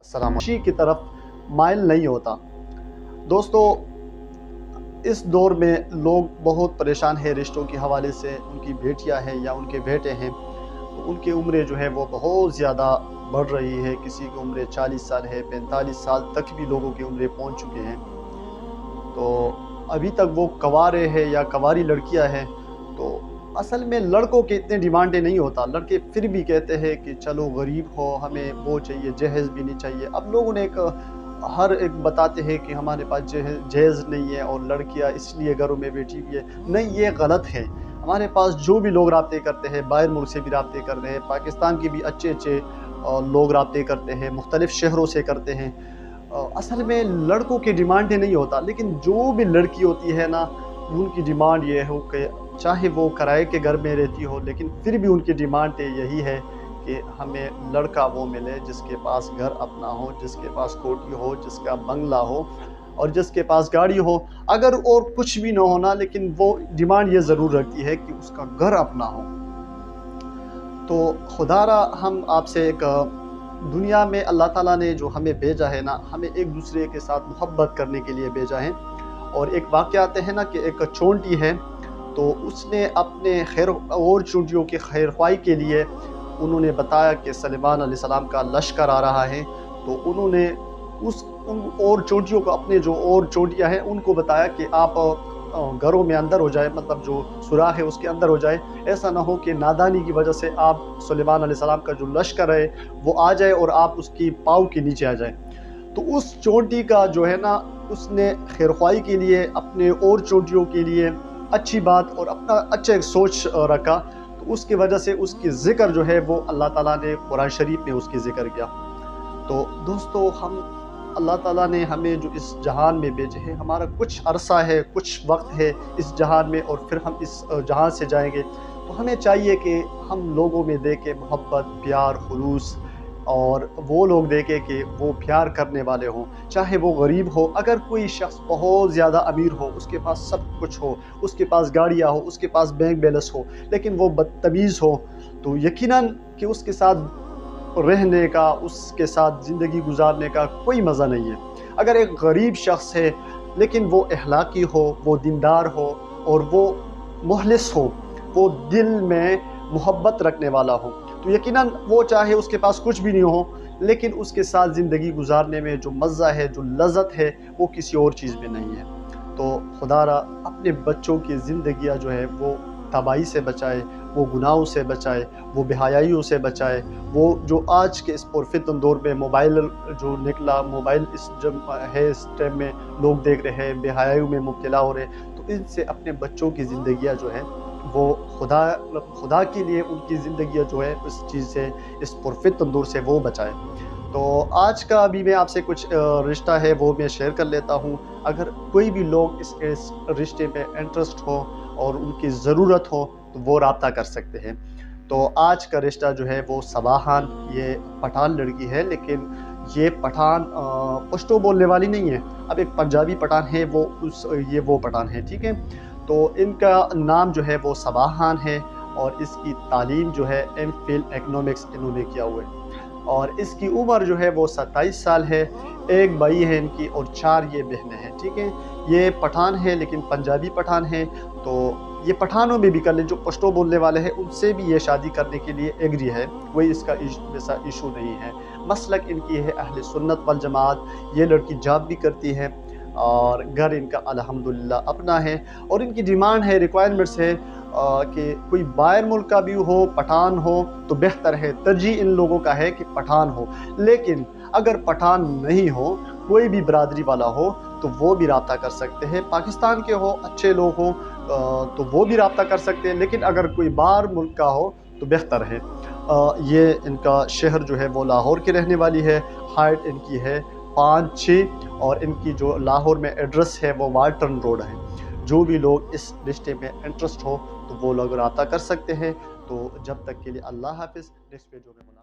खुशी की तरफ माइल नहीं होता। दोस्तों, इस दौर में लोग बहुत परेशान हैं रिश्तों के हवाले से। उनकी बेटियां हैं या उनके बेटे हैं तो उनकी उम्रें जो है वो बहुत ज़्यादा बढ़ रही है। किसी की उम्र 40 साल है, 45 साल तक भी लोगों की उम्रें पहुंच चुके हैं। तो अभी तक वो कंवारे हैं या कंवारी लड़कियां हैं। तो असल में लड़कों के इतने डिमांडें नहीं होता। लड़के फिर भी कहते हैं कि चलो गरीब हो, हमें वो चाहिए, जहेज़ भी नहीं चाहिए। अब लोगों ने हर एक बताते हैं कि हमारे पास जहेज़ नहीं है और लड़कियां इसलिए घरों में बैठी हुई है। नहीं, ये गलत है। हमारे पास जो भी लोग राब्ते करते हैं, बाहर मुल्क से भी राब्ते कर रहे हैं, पाकिस्तान के भी अच्छे अच्छे लोग राब्ते करते हैं, मुख्तलिफ़ शहरों से करते हैं। असल में लड़कों की डिमांडें नहीं होता, लेकिन जो भी लड़की होती है ना, उनकी डिमांड ये हो कि चाहे वो किराए के घर में रहती हो, लेकिन फिर भी उनकी डिमांड यही है कि हमें लड़का वो मिले जिसके पास घर अपना हो, जिसके पास कोठी हो, जिसका बंगला हो और जिसके पास गाड़ी हो। अगर और कुछ भी ना होना, लेकिन वो डिमांड ये ज़रूर रखती है कि उसका घर अपना हो। तो खुदारा हम आपसे दुनिया में अल्लाह ताला ने जो हमें भेजा है ना, हमें एक दूसरे के साथ मोहब्बत करने के लिए भेजा है। और एक वाक़या आते हैं ना कि एक चोंटी है, तो उसने अपने खैर और चोंटियों की खैरख्वाही के लिए उन्होंने बताया कि सुलेमान अलैहिस्सलाम का लश्कर आ रहा है। तो उन्होंने उन और चोंटियों को, अपने जो और चोंटियाँ हैं उनको बताया कि आप घरों में अंदर हो जाए, मतलब जो सुराख है उसके अंदर हो जाए। ऐसा ना हो कि नादानी की वजह से आप सुलेमान अलैहिस्सलाम का जो लश्कर है वो आ जाए और आप उसकी पाँव के नीचे आ जाए। तो उस चोंटी का जो है ना, उसने खैरख्वाही के लिए अपने और चोंटियों के लिए अच्छी बात और अपना अच्छा एक सोच रखा। तो उसकी वजह से उसकी ज़िक्र जो है वो अल्लाह ताला ने कुरान शरीफ में उसकी ज़िक्र किया। तो दोस्तों, हम अल्लाह ताला ने हमें जो इस जहान में भेजे हैं, हमारा कुछ अरसा है, कुछ वक्त है इस जहान में और फिर हम इस जहान से जाएंगे। तो हमें चाहिए कि हम लोगों में देखें मोहब्बत, प्यार, खुलूस, और वो लोग देखें कि वो प्यार करने वाले हों, चाहे वो गरीब हो। अगर कोई शख्स बहुत ज़्यादा अमीर हो, उसके पास सब कुछ हो, उसके पास गाड़ियाँ हो, उसके पास बैंक बैलेंस हो, लेकिन वो बदतमीज़ हो, तो यकीनन कि उसके साथ रहने का, उसके साथ ज़िंदगी गुजारने का कोई मज़ा नहीं है। अगर एक गरीब शख्स है लेकिन वो अखलाकी हो, वो दीनदार हो और वो मुखलिस हो, वो दिल में मोहब्बत रखने वाला हो, तो यकीनन वो चाहे उसके पास कुछ भी नहीं हो, लेकिन उसके साथ ज़िंदगी गुजारने में जो मज़ा है, जो लज़्ज़त है, वो किसी और चीज़ में नहीं है। तो खुदारा अपने बच्चों की ज़िंदगियाँ जो है वो तबाही से बचाए, वो गुनाहों से बचाए, वो बेहयाइयों से बचाए। वो जो आज के इस पुरफितन दौर में मोबाइल जो निकला, मोबाइल इस जब है इस टाइम में लोग देख रहे हैं, बेहयाइयों में मुब्तला हो रहे हैं, तो इनसे अपने बच्चों की ज़िंदगियाँ जो है वो खुदा के लिए उनकी ज़िंदगियाँ जो है इस चीज़ से, इस पुरफितन दौर से वो बचाए। तो आज का अभी मैं आपसे कुछ रिश्ता है वो मैं शेयर कर लेता हूँ। अगर कोई भी लोग इस रिश्ते में इंटरेस्ट हो और उनकी ज़रूरत हो तो वो राब्ता कर सकते हैं। तो आज का रिश्ता जो है वो सबाहान, ये पठान लड़की है, लेकिन ये पठान पश्तो बोलने वाली नहीं है। अब एक पंजाबी पठान है, ये वो पठान है, ठीक है। तो इनका नाम जो है वो सबाहान है और इसकी तालीम जो है एमफिल इकोनॉमिक्स इन्होंने किया हुआ है। और इसकी उम्र जो है वो 27 साल है। एक भाई है इनकी और 4 ये बहनें हैं, ठीक है। ये पठान है लेकिन पंजाबी पठान है। तो ये पठानों में भी कर ले, जो पश्तो बोलने वाले हैं उनसे भी ये शादी करने के लिए एग्री है, कोई इसका वैसा इशू नहीं है। मसलक इनकी है अहले सुन्नत वल जमात। ये लड़की जॉब भी करती है और घर इनका अल्हम्दुलिल्लाह अपना है। और इनकी डिमांड है, रिक्वायरमेंट्स है कि कोई बाहर मुल्क का भी हो, पठान हो तो बेहतर है। तरजीह इन लोगों का है कि पठान हो, लेकिन अगर पठान नहीं हो, कोई भी बरादरी वाला हो तो वो भी राब्ता कर सकते हैं। पाकिस्तान के हो, अच्छे लोग हो तो वो भी राब्ता कर सकते हैं, लेकिन अगर कोई बाहर मुल्क का हो तो बेहतर है। ये इनका शहर जो है वो लाहौर की रहने वाली है। हाइट इनकी है 5'6" और इनकी जो लाहौर में एड्रेस है वो वाल्टन रोड है। जो भी लोग इस रिश्ते में इंटरेस्ट हो तो वो लोग राब्ता कर सकते हैं। तो जब तक के लिए अल्लाह हाफ़िज़। नेक्स्ट वीडियो में मुलाकात।